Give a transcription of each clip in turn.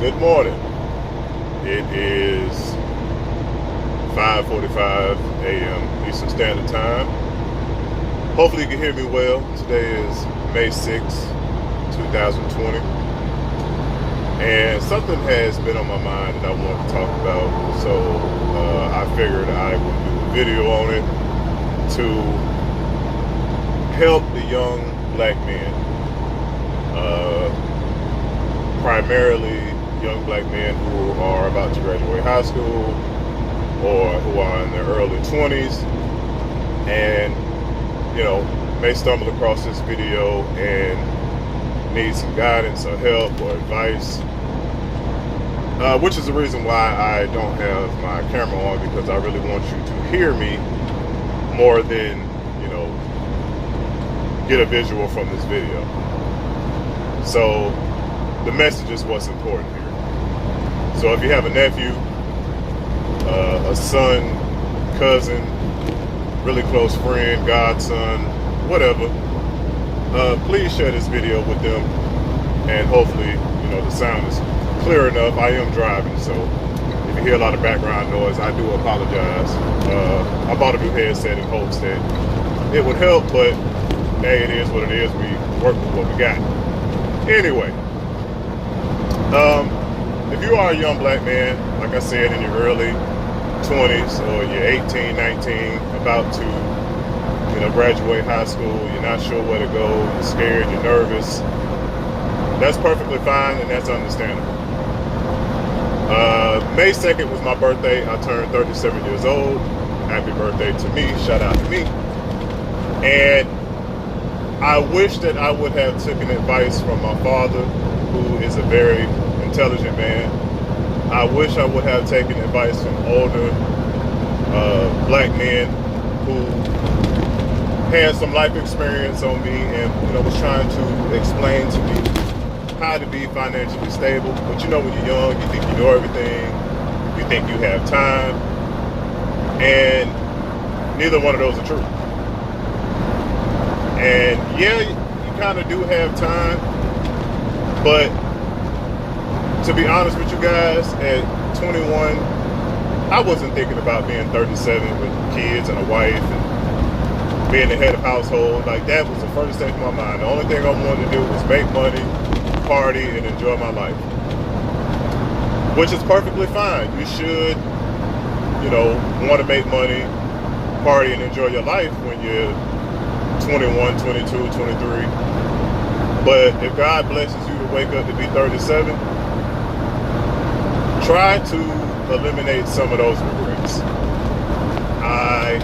Good morning. It is 5:45 a.m. Eastern Standard Time. Hopefully you can hear me well. Today is May 6, 2020. And something has been on my mind that I want to talk about. So I figured I would do a video on it to help the young black men. Primarily young black men who are about to graduate high school or who are in their early 20s and may stumble across this video and need some guidance or help or advice, which is the reason why I don't have my camera on, because I really want you to hear me more than get a visual from this video. So the message is what's important here. So if you have a nephew, a son, cousin, really close friend, godson, whatever, please share this video with them, and hopefully the sound is clear enough. I am driving, so if you hear a lot of background noise, I do apologize. I bought a new headset in hopes that it would help, but hey, it is what it is. We work with what we got. Anyway, if you are a young black man, like I said, in your early 20s, or you're 18, 19, about to graduate high school, you're not sure where to go, you're scared, you're nervous, that's perfectly fine, and that's understandable. May 2nd was my birthday. I turned 37 years old. Happy birthday to me. Shout out to me. And I wish that I would have taken advice from my father, who is a very intelligent man. I wish I would have taken advice from older black men who had some life experience on me and was trying to explain to me how to be financially stable. But when you're young, you think you know everything, you think you have time, and neither one of those are true. And yeah, you kind of do have time, but to be honest with you guys, at 21, I wasn't thinking about being 37 with kids and a wife and being the head of household. Like, that was the first thing in my mind. The only thing I wanted to do was make money, party, and enjoy my life, which is perfectly fine. You should, want to make money, party, and enjoy your life when you're 21, 22, 23. But if God blesses you to wake up to be 37, try to eliminate some of those regrets. I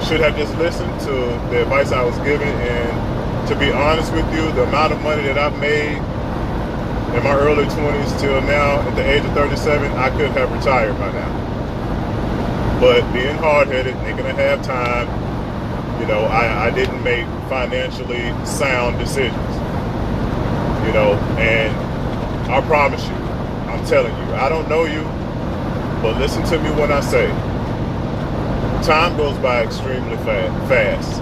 should have just listened to the advice I was given, and to be honest with you, the amount of money that I've made in my early 20s till now, at the age of 37, I could have retired by now. But being hard-headed, thinking I have time, I didn't make financially sound decisions. And I promise you, I'm telling you, I don't know you, but listen to me when I say, time goes by extremely fast.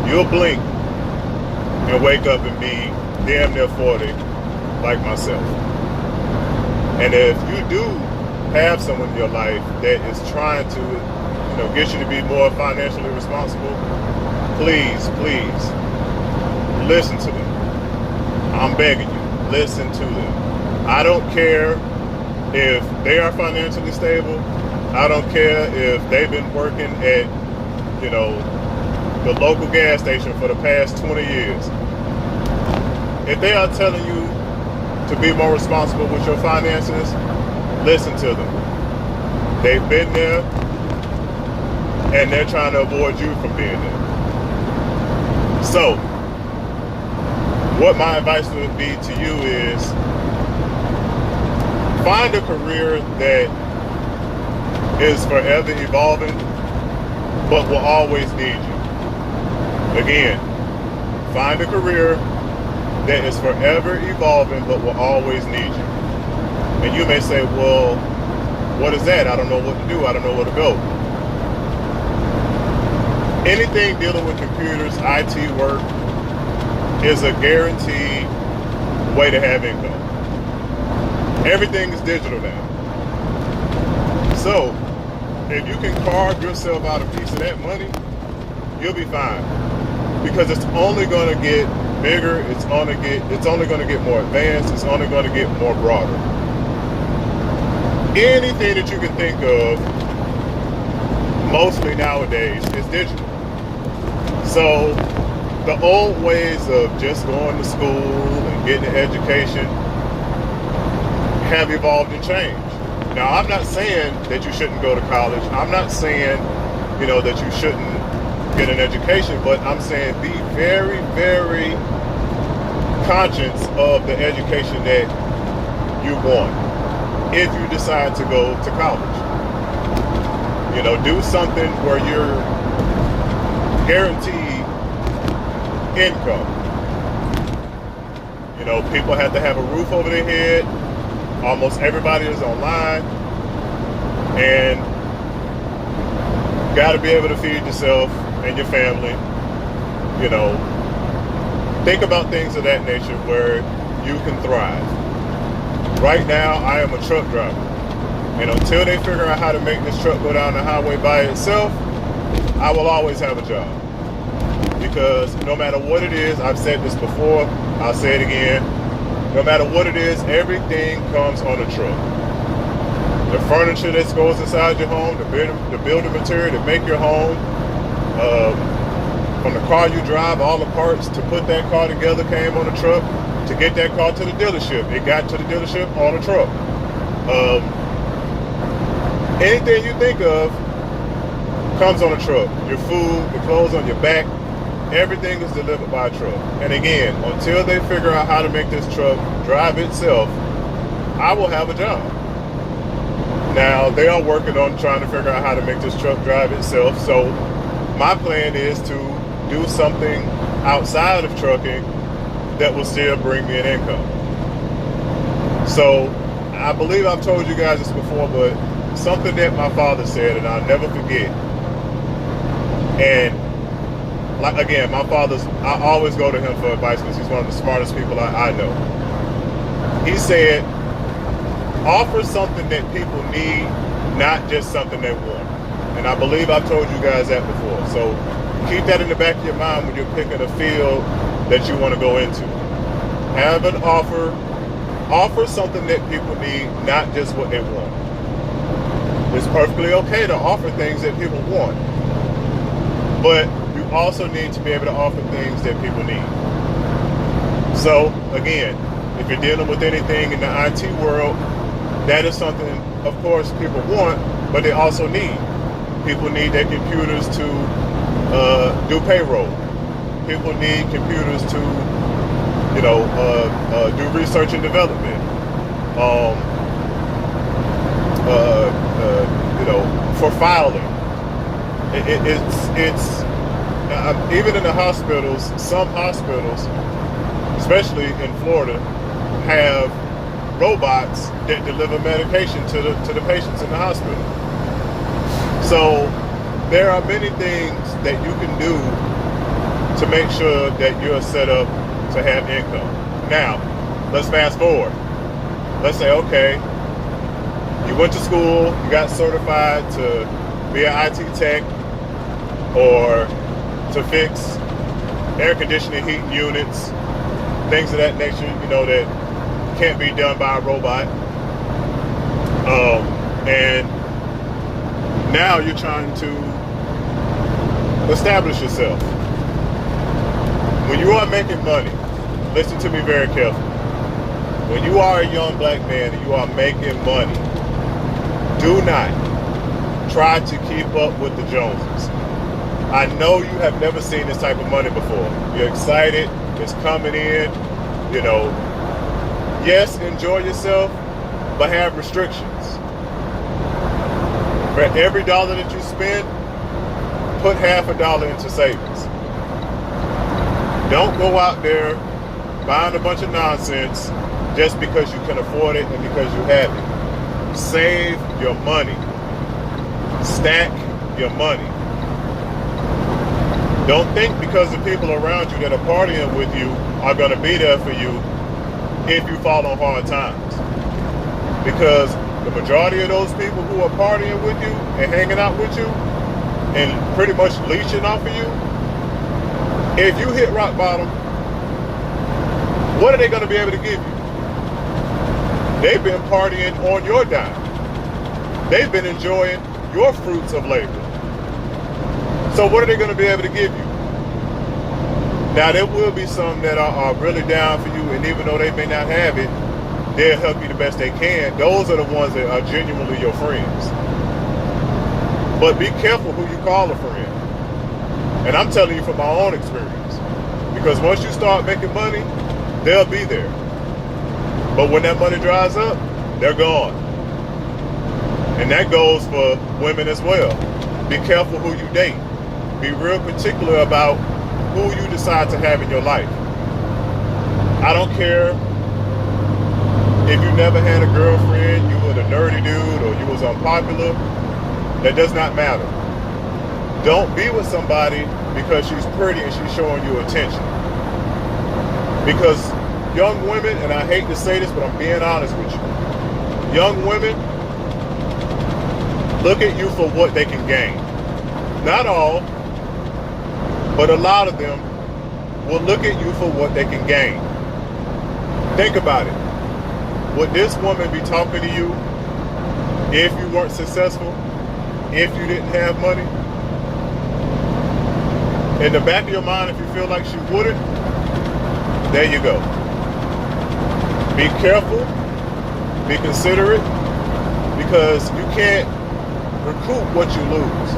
You'll blink and wake up and be damn near 40 like myself. And if you do have someone in your life that is trying to, get you to be more financially responsible, please listen to them. I'm begging you, listen to them. I don't care if they are financially stable. I don't care if they've been working at, the local gas station for the past 20 years. If they are telling you to be more responsible with your finances, listen to them. They've been there, and they're trying to avoid you from being there. So, what my advice would be to you is, find a career that is forever evolving, but will always need you. Again, find a career that is forever evolving, but will always need you. And you may say, well, what is that? I don't know what to do. I don't know where to go. Anything dealing with computers, IT work, is a guaranteed way to have income. Everything is digital now. So, if you can carve yourself out a piece of that money, you'll be fine. Because it's only going to get bigger, it's only going to get more advanced, it's only going to get more broader. Anything that you can think of, mostly nowadays, is digital. So, the old ways of just going to school and getting an education have evolved and changed. Now, I'm not saying that you shouldn't go to college. I'm not saying, that you shouldn't get an education, but I'm saying be very, very conscious of the education that you want if you decide to go to college. Do something where you're guaranteed income. People have to have a roof over their head. Almost everybody is online, and you got to be able to feed yourself and your family. Think about things of that nature where you can thrive. Right now, I am a truck driver, and until they figure out how to make this truck go down the highway by itself, I will always have a job. Because no matter what it is, I've said this before, I'll say it again, no matter what it is, everything comes on a truck. The furniture that goes inside your home, the building material to make your home, from the car you drive, all the parts to put that car together came on a truck. To get that car to the dealership, it got to the dealership on a truck. Anything you think of comes on a truck. Your food, the clothes on your back, everything is delivered by a truck. And again, until they figure out how to make this truck drive itself, I will have a job. Now, they are working on trying to figure out how to make this truck drive itself. So my plan is to do something outside of trucking that will still bring me an income. So I believe I've told you guys this before, but something that my father said, and I'll never forget. And again, I always go to him for advice because he's one of the smartest people I know. He said, offer something that people need, not just something they want. And I believe I've told you guys that before. So keep that in the back of your mind when you're picking a field that you want to go into. Have an offer something that people need, not just what they want. It's perfectly okay to offer things that people want, but you also need to be able to offer things that people need. So again, if you're dealing with anything in the IT world, that is something, of course, people want, but they also need. People need their computers to do payroll. People need computers to, do research and development. For filing. It's even in the hospitals. Some hospitals, especially in Florida, have robots that deliver medication to the patients in the hospital. So there are many things that you can do to make sure that you're set up to have income. Now, let's fast forward. Let's say, okay, you went to school, you got certified to be an IT tech or to fix air conditioning, heating units, things of that nature, that can't be done by a robot. And now you're trying to establish yourself. When you are making money, listen to me very carefully. When you are a young black man and you are making money, do not try to keep up with the Joneses. I know you have never seen this type of money before. You're excited, it's coming in, Yes, enjoy yourself, but have restrictions. For every dollar that you spend, put $50 into savings. Don't go out there buying a bunch of nonsense just because you can afford it and because you have it. Save your money. Stack your money. Don't think because the people around you that are partying with you are going to be there for you if you fall on hard times. Because the majority of those people who are partying with you and hanging out with you and pretty much leeching off of you, if you hit rock bottom, what are they going to be able to give you? They've been partying on your dime. They've been enjoying your fruits of labor. So what are they going to be able to give you? Now, there will be some that are really down for you, and even though they may not have it, they'll help you the best they can. Those are the ones that are genuinely your friends. But be careful who you call a friend. And I'm telling you from my own experience. Because once you start making money, they'll be there. But when that money dries up, they're gone. And that goes for women as well. Be careful who you date. Be real particular about who you decide to have in your life. I don't care if you never had a girlfriend, you were the nerdy dude, or you was unpopular. That does not matter. Don't be with somebody because she's pretty and she's showing you attention. Because young women, and I hate to say this, but I'm being honest with you. Young women look at you for what they can gain. Not all, but a lot of them will look at you for what they can gain. Think about it. Would this woman be talking to you if you weren't successful? If you didn't have money? In the back of your mind, if you feel like she wouldn't, there you go. Be careful, be considerate, because you can't recoup what you lose.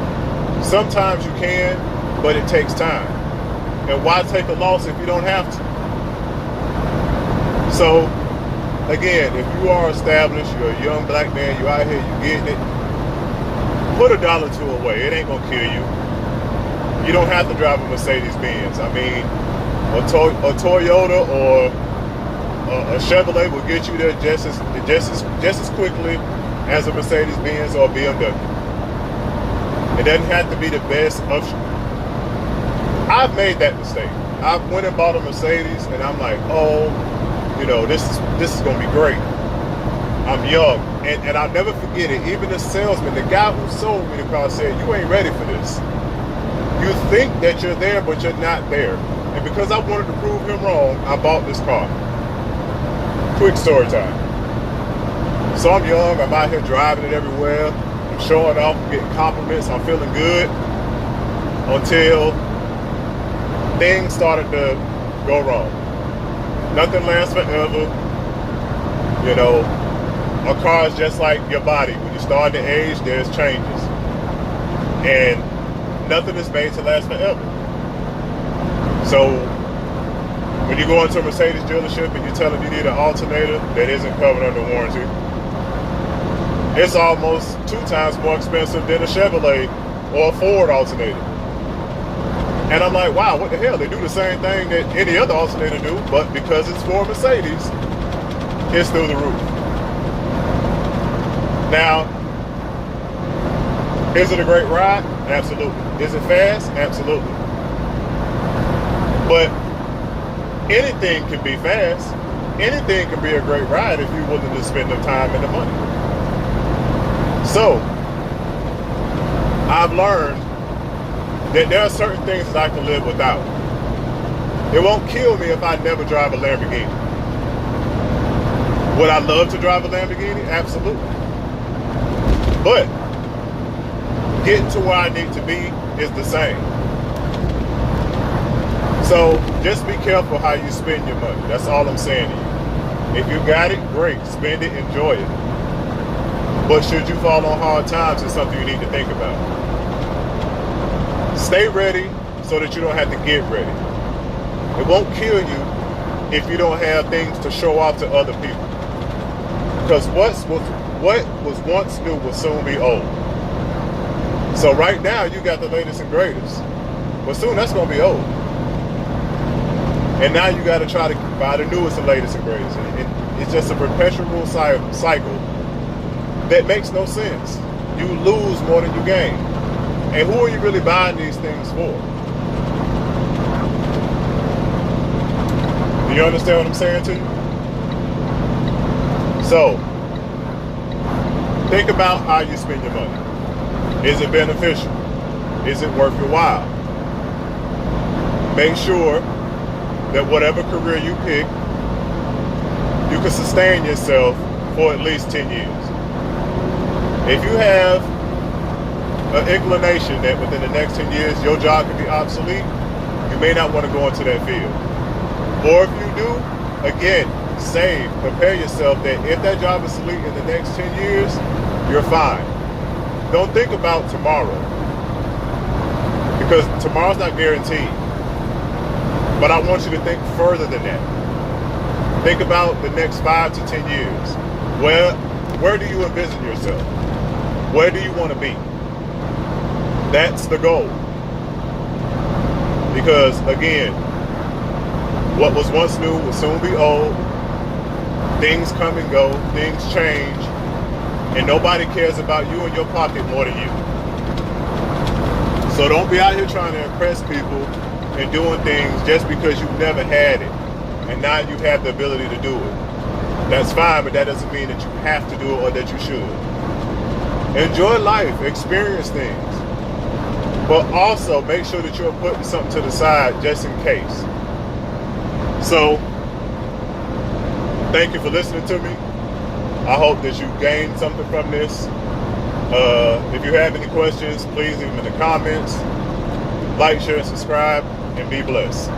Sometimes you can, but it takes time. And why take a loss if you don't have to? So, again, if you are established, you're a young black man, you're out here, you're getting it, put $1 or $2 away. It ain't gonna kill you. You don't have to drive a Mercedes-Benz. I mean, a Toyota or a Chevrolet will get you there just as quickly as a Mercedes-Benz or a BMW. It doesn't have to be the best option. I've made that mistake. I went and bought a Mercedes, and I'm like, oh, you know, this is gonna be great. I'm young, and I'll never forget it. Even the salesman, the guy who sold me the car, said, "You ain't ready for this. You think that you're there, but you're not there." And because I wanted to prove him wrong, I bought this car. Quick story time. So I'm young, I'm out here driving it everywhere. I'm showing off, I'm getting compliments, I'm feeling good. Until things started to go wrong. Nothing lasts forever. You know, a car is just like your body. When you start to age, there's changes. And nothing is made to last forever. So when you go into a Mercedes dealership and you tell them you need an alternator that isn't covered under warranty, it's almost 2 times more expensive than a Chevrolet or a Ford alternator. And I'm like, wow, what the hell? They do the same thing that any other alternator do, but because it's for Mercedes, it's through the roof. Now, is it a great ride? Absolutely. Is it fast? Absolutely. But anything can be fast. Anything can be a great ride if you're willing to spend the time and the money. So, I've learned that there are certain things that I can live without. It won't kill me if I never drive a Lamborghini. Would I love to drive a Lamborghini? Absolutely. But getting to where I need to be is the same. So just be careful how you spend your money. That's all I'm saying to you. If you got it, great. Spend it, enjoy it. But should you fall on hard times, it's something you need to think about. Stay ready so that you don't have to get ready. It won't kill you if you don't have things to show off to other people. Because what was once new will soon be old. So right now you got the latest and greatest, but soon that's going to be old. And now you got to try to buy the newest and latest and greatest. And it's just a perpetual cycle that makes no sense. You lose more than you gain. And who are you really buying these things for? Do you understand what I'm saying to you? So, Think about how you spend your money. Is it beneficial? Is it worth your while? Make sure that whatever career you pick, you can sustain yourself for at least 10 years. If you have an inclination that within the next 10 years your job could be obsolete, you may not want to go into that field. Or if you do, again, save, prepare yourself that if that job is obsolete in the next 10 years, you're fine. Don't think about tomorrow, because tomorrow's not guaranteed. But I want you to think further than that. Think about the next 5 to 10 years. Where do you envision yourself? Where do you want to be? That's the goal. Because again, what was once new will soon be old. Things come and go, things change, and nobody cares about you and your pocket more than you. So don't be out here trying to impress people and doing things just because you've never had it and now you have the ability to do it. That's fine, but that doesn't mean that you have to do it or that you should. Enjoy life, experience things, but also make sure that you're putting something to the side just in case. So, thank you for listening to me. I hope that you gained something from this. If you have any questions, please leave them in the comments. Like, share, and subscribe, and be blessed.